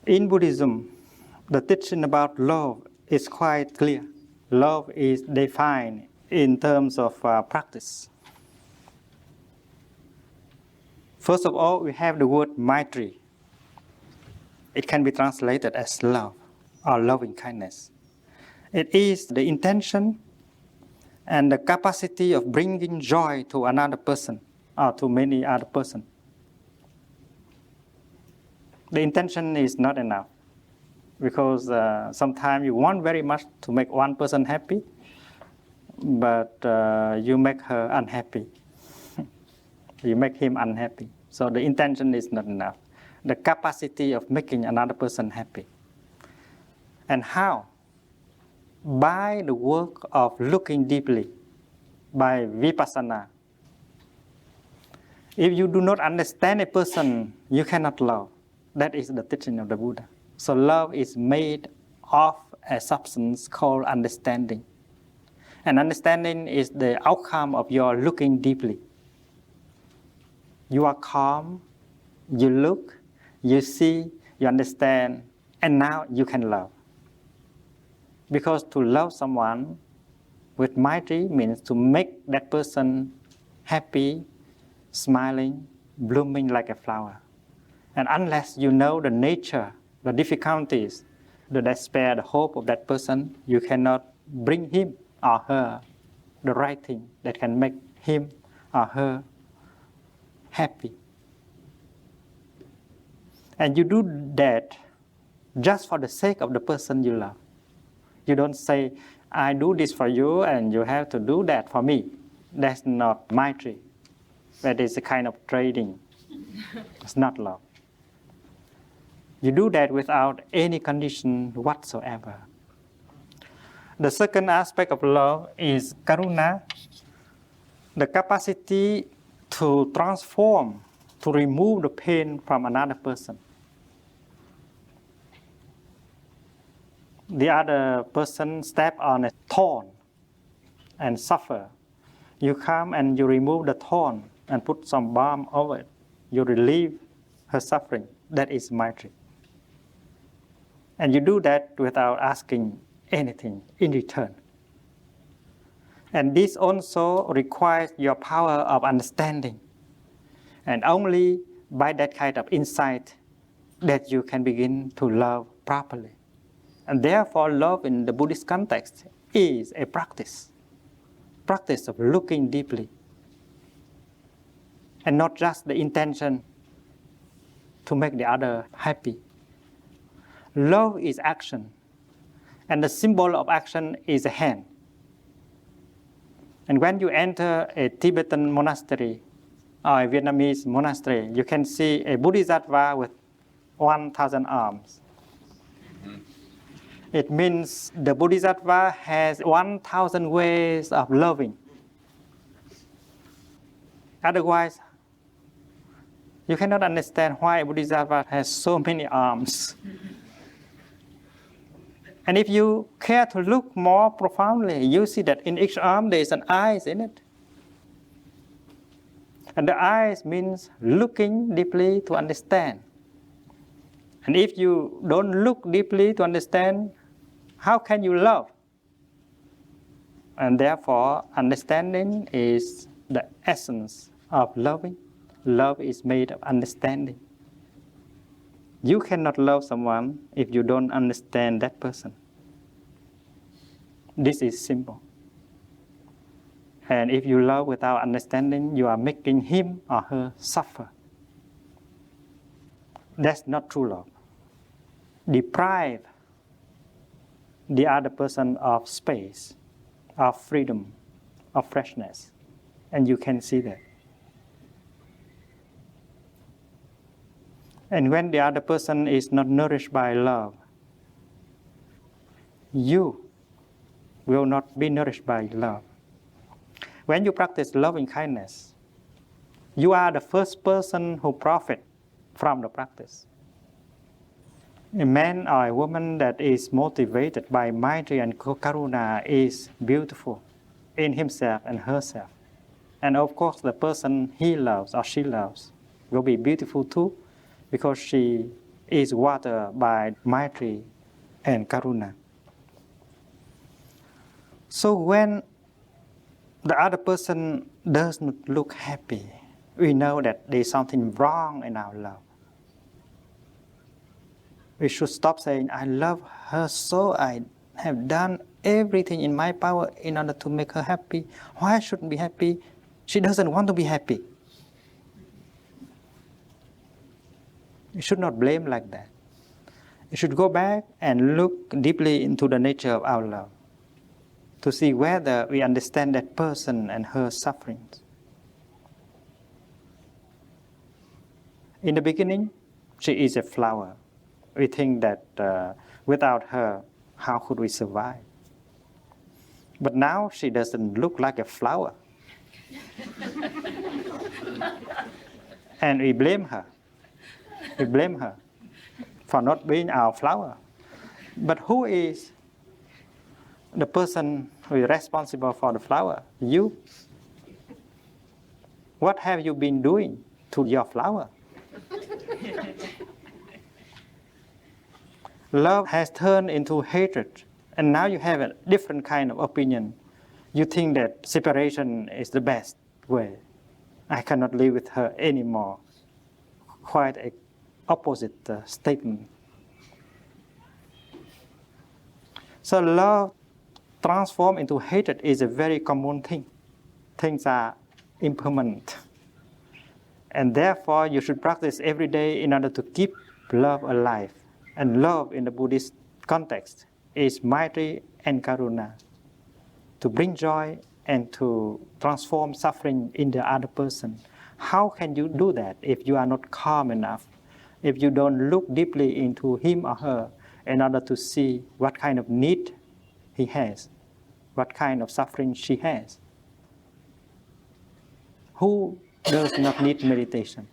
In Buddhism, the teaching about love is quite clear. Love is defined in terms of practice. First of all, we have the word Maitri. It can be translated as love or loving kindness. It is the intention and the capacity of bringing joy to another person or to many other persons. The intention is not enough because sometimes you want very much to make one person happy, but you make her unhappy. You make him unhappy. So the intention is not enough. The capacity of making another person happy. And how? By the work of looking deeply, by vipassana. If you do not understand a person, you cannot love. That is the teaching of the Buddha. So love is made of a substance called understanding. And understanding is the outcome of your looking deeply. You are calm, you look, you see, you understand, and now you can love. Because to love someone with Maitri means to make that person happy, smiling, blooming like a flower. And unless you know the nature, the difficulties, the despair, the hope of that person, you cannot bring him or her the right thing that can make him or her happy. And you do that just for the sake of the person you love. You don't say, I do this for you and you have to do that for me. That's not Maitri. That is a kind of trading. It's not love. You do that without any condition whatsoever. The second aspect of love is karuna, the capacity to transform, to remove the pain from another person. The other person step on a thorn and suffer. You come and you remove the thorn and put some balm over it. You relieve her suffering. That is Maitri. And you do that without asking anything in return. And this also requires your power of understanding. And only by that kind of insight that you can begin to love properly. And therefore, love in the Buddhist context is a practice of looking deeply. And not just the intention to make the other happy. Love is action. And the symbol of action is a hand. And when you enter a Tibetan monastery or a Vietnamese monastery, you can see a Bodhisattva with 1,000 arms. It means the Bodhisattva has 1,000 ways of loving. Otherwise, you cannot understand why a Bodhisattva has so many arms. And if you care to look more profoundly, you see that in each arm there is an eye in it. And the eyes means looking deeply to understand. And if you don't look deeply to understand, how can you love? And therefore, understanding is the essence of loving. Love is made of understanding. You cannot love someone if you don't understand that person. This is simple. And if you love without understanding, you are making him or her suffer. That's not true love. Deprive the other person of space, of freedom, of freshness. And you can see that. And when the other person is not nourished by love, you will not be nourished by love. When you practice loving kindness, you are the first person who profits from the practice. A man or a woman that is motivated by Maitri and Karuna is beautiful in himself and herself. And of course, the person he loves or she loves will be beautiful too, because she is watered by Maitri and Karuna. So when the other person does not look happy, we know that there is something wrong in our love. We should stop saying, I love her so I have done everything in my power in order to make her happy. Why I shouldn't be happy? She doesn't want to be happy. You should not blame like that. You should go back and look deeply into the nature of our love to see whether we understand that person and her sufferings. In the beginning, she is a flower. We think that without her, how could we survive? But now she doesn't look like a flower. And we blame her. We blame her for not being our flower. But who is the person who is responsible for the flower? You. What have you been doing to your flower? Love has turned into hatred, and now you have a different kind of opinion. You think that separation is the best way. I cannot live with her anymore. Quite an opposite statement. So love transformed into hatred is a very common thing. Things are impermanent. And therefore, you should practice every day in order to keep love alive. And love in the Buddhist context is Maitri and Karuna, to bring joy and to transform suffering in the other person. How can you do that if you are not calm enough, if you don't look deeply into him or her in order to see what kind of need he has, what kind of suffering she has? Who does not need meditation?